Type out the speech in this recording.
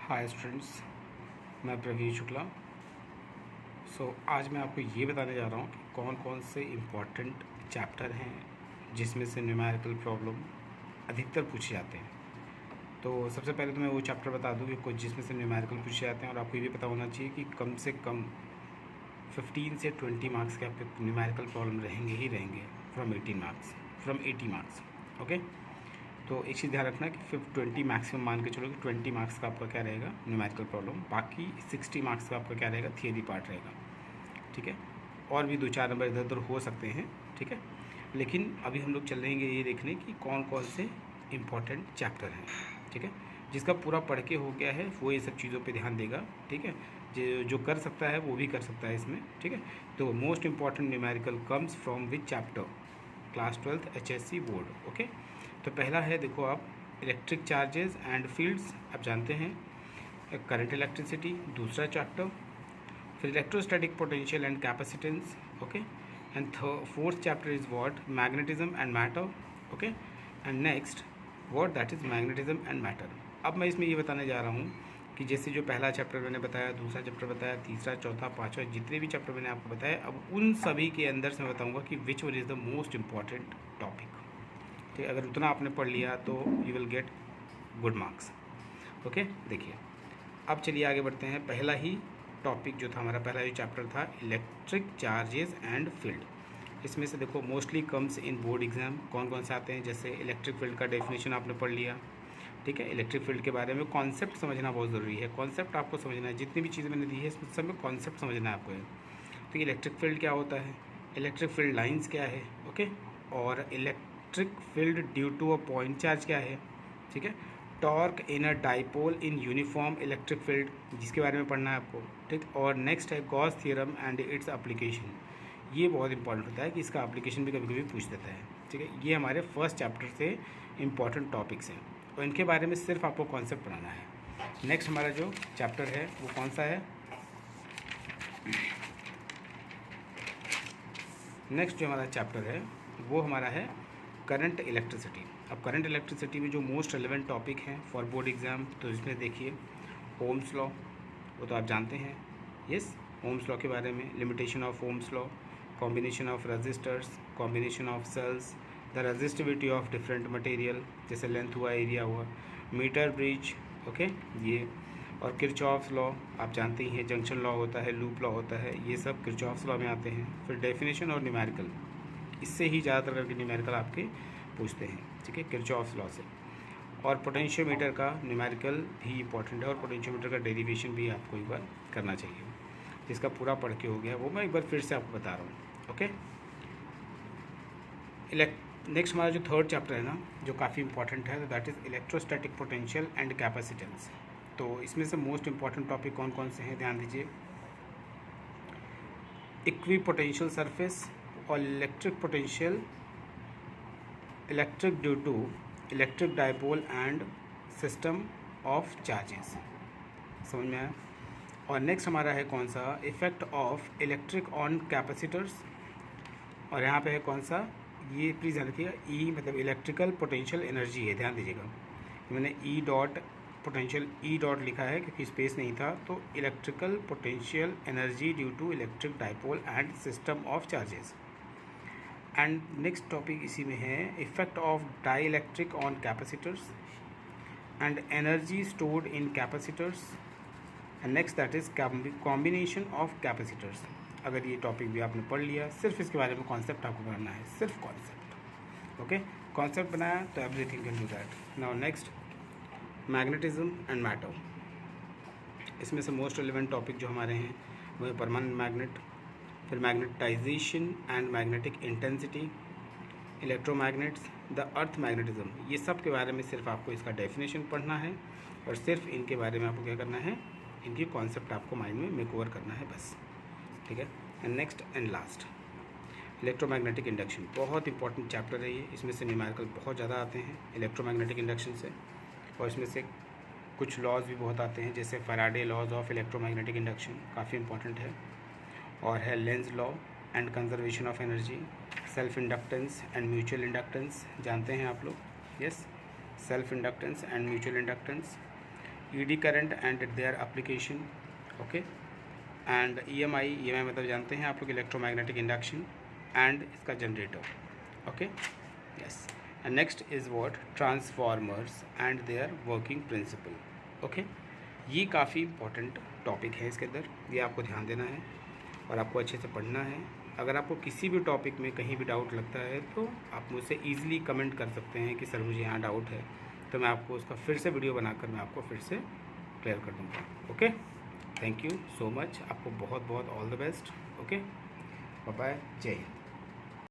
Hi students, मैं प्रवीण शुक्ला। आज मैं आपको ये बताने जा रहा हूँ कि कौन कौन से इम्पोर्टेंट चैप्टर हैं जिसमें से न्यूमेरिकल प्रॉब्लम अधिकतर पूछे जाते हैं। तो सबसे पहले तो मैं वो चैप्टर बता दूँ कि कुछ जिसमें से न्यूमेरिकल पूछे जाते हैं, और आपको ये भी पता होना चाहिए कि कम से कम 15 से 20 मार्क्स के आपके न्यूमेरिकल प्रॉब्लम रहेंगे ही रहेंगे फ्रॉम 80 मार्क्स। ओके, तो एक चीज़ ध्यान रखना कि 20 मैक्सिमम मान के चलो कि 20 मार्क्स का आपका क्या रहेगा न्यूमेरिकल प्रॉब्लम, बाकी 60 मार्क्स का आपका क्या रहेगा थियरी पार्ट रहेगा। ठीक है, और भी 2-4 नंबर इधर उधर हो सकते हैं। ठीक है, लेकिन अभी हम लोग चल रहेंगे ये देखने कि कौन कौन से इम्पॉर्टेंट चैप्टर हैं। ठीक है, जिसका पूरा पढ़ के हो गया है वो ये सब चीज़ों पे ध्यान देगा। ठीक है, जो कर सकता है वो भी कर सकता है इसमें। ठीक है, तो most important numerical comes from which chapter? Class 12th HSC board. Okay, तो पहला है, देखो आप, इलेक्ट्रिक चार्जेस एंड फील्ड्स, आप जानते हैं, करंट इलेक्ट्रिसिटी दूसरा चैप्टर, फिर electrostatic potential and capacitance. Okay, and fourth chapter is what? Magnetism and matter. Okay, and next what? That is magnetism and matter. अब मैं इसमें ये बताने जा रहा हूँ कि जैसे जो पहला चैप्टर मैंने बताया, दूसरा चैप्टर बताया, तीसरा, चौथा, पाँचवा, जितने भी चैप्टर मैंने आपको बताया, अब उन सभी के अंदर से मैं बताऊँगा कि which one is the most important topic. ठीक, अगर उतना आपने पढ़ लिया तो you will get good marks. Okay, देखिए, अब चलिए आगे बढ़ते हैं। पहला ही टॉपिक जो था हमारा, पहला ही चैप्टर था इलेक्ट्रिक चार्जेस एंड फील्ड। इसमें से देखो mostly comes in board exam. कौन कौन से आते हैं? जैसे इलेक्ट्रिक फील्ड का डेफिनेशन आपने पढ़ लिया। ठीक है, इलेक्ट्रिक फील्ड के बारे में कॉन्सेप्ट समझना बहुत ज़रूरी है। कॉन्सेप्ट आपको समझना है, जितनी भी चीज़ें मैंने दी है इसमें सब में कॉन्सेप्ट समझना है आपको। तो इलेक्ट्रिक फील्ड क्या होता है, इलेक्ट्रिक फील्ड लाइंस क्या है, ओके, और electric field due to a point charge क्या है। ठीक है, torque in a dipole in uniform electric field, जिसके बारे में पढ़ना है आपको। ठीक, और नेक्स्ट है Gauss theorem and its application. ये बहुत इंपॉर्टेंट होता है कि इसका एप्लीकेशन भी कभी कभी पूछ देता है। ठीक है, ये हमारे फर्स्ट चैप्टर से इंपॉर्टेंट टॉपिक्स हैं और इनके बारे में सिर्फ आपको कॉन्सेप्ट पढ़ाना है। नेक्स्ट हमारा जो चैप्टर है वो कौन सा है? नेक्स्ट जो हमारा चैप्टर है वो हमारा है करंट इलेक्ट्रिसिटी। अब करंट इलेक्ट्रिसिटी में जो मोस्ट रेलेवेंट टॉपिक हैं फॉर बोर्ड एग्ज़ाम, तो इसमें देखिए ओम्स लॉ, वो तो आप जानते हैं। यस, ओम्स लॉ के बारे में, limitation of Ohm's law, combination of resistors, combination of cells, the resistivity of different material, जैसे लेंथ हुआ, एरिया हुआ, मीटर ब्रिज, ओके, ये, और किरचॉफ्स लॉ आप जानते ही हैं, जंक्शन लॉ होता है, लूप लॉ होता है, ये सब किरचॉफ्स लॉ में आते हैं। फिर डेफिनेशन और न्यूमेरिकल, इससे ही ज़्यादातर करके न्यूमेरिकल आपके पूछते हैं। ठीक है, किरचॉफ्स लॉ से। और पोटेंशियोमीटर का न्यूमेरिकल भी इंपॉर्टेंट है, और पोटेंशियोमीटर का डेरिवेशन भी आपको एक बार करना चाहिए। जिसका पूरा पढ़ के हो गया वो मैं एक बार फिर से आपको बता रहा हूँ। ओके, नेक्स्ट हमारा जो थर्ड चैप्टर है ना, जो काफ़ी इंपॉर्टेंट है, that is electrostatic potential and capacitance. तो इसमें से मोस्ट इंपॉर्टेंट टॉपिक कौन कौन से हैं, ध्यान दीजिए। इक्वी पोटेंशियल सरफेस और electric potential, electric due to electric dipole and system of charges, समझ में आया। और नेक्स्ट हमारा है कौन सा? Effect of electric on capacitors, और यहाँ पे है कौन सा? ये प्लीज़ ध्यान रखिएगा, ई मतलब इलेक्ट्रिकल पोटेंशियल एनर्जी है, ध्यान दीजिएगा। मैंने E dot potential E dot लिखा है क्योंकि स्पेस नहीं था, तो electrical potential energy due to electric dipole and system of charges. And next topic इसी में है effect of dielectric on capacitors and energy stored in capacitors, and next that is combination of capacitors. अगर ये topic भी आपने पढ़ लिया, सिर्फ इसके बारे में कॉन्सेप्ट आपको बनाना है, सिर्फ कॉन्सेप्ट। ओके, कॉन्सेप्ट बनाया तो everything can do that. Now next magnetism and matter. इसमें से मोस्ट रिलेवेंट टॉपिक जो हमारे हैं वो है परमानेंट मैग्नेट, फिर magnetization and magnetic intensity, electromagnets, the earth magnetism. ये सब के बारे में सिर्फ आपको इसका डेफिनेशन पढ़ना है और सिर्फ इनके बारे में आपको क्या करना है, इनकी कॉन्सेप्ट आपको माइंड में मेक ओवर करना है बस। ठीक है, and next and last electromagnetic induction, बहुत इंपॉर्टेंट चैप्टर है ये। इसमें से न्यूमेरिकल बहुत ज़्यादा आते हैं इलेक्ट्रोमैग्नेटिक इंडक्शन से, और इसमें से कुछ लॉज भी बहुत आते हैं, जैसे Faraday laws of electromagnetic induction काफ़ी इंपॉर्टेंट है, और है Lenz law and conservation of energy, self inductance and mutual inductance, जानते हैं आप लोग। Yes, self inductance and mutual inductance, ED current and their application, okay, and EMI मतलब जानते हैं आप लोग, इलेक्ट्रोमैग्नेटिक इंडक्शन, एंड इसका generator, okay, yes. And next is what, transformers and their working principle, okay. ये काफ़ी इंपॉर्टेंट टॉपिक है, इसके अंदर ये आपको ध्यान देना है और आपको अच्छे से पढ़ना है। अगर आपको किसी भी टॉपिक में कहीं भी डाउट लगता है तो आप मुझसे ईज़िली कमेंट कर सकते हैं कि सर मुझे यहाँ डाउट है, तो मैं आपको उसका फिर से वीडियो बनाकर मैं आपको फिर से क्लियर कर दूँगा, okay. Thank you so much, आपको बहुत बहुत all the best, okay, bye bye, जय हिंद।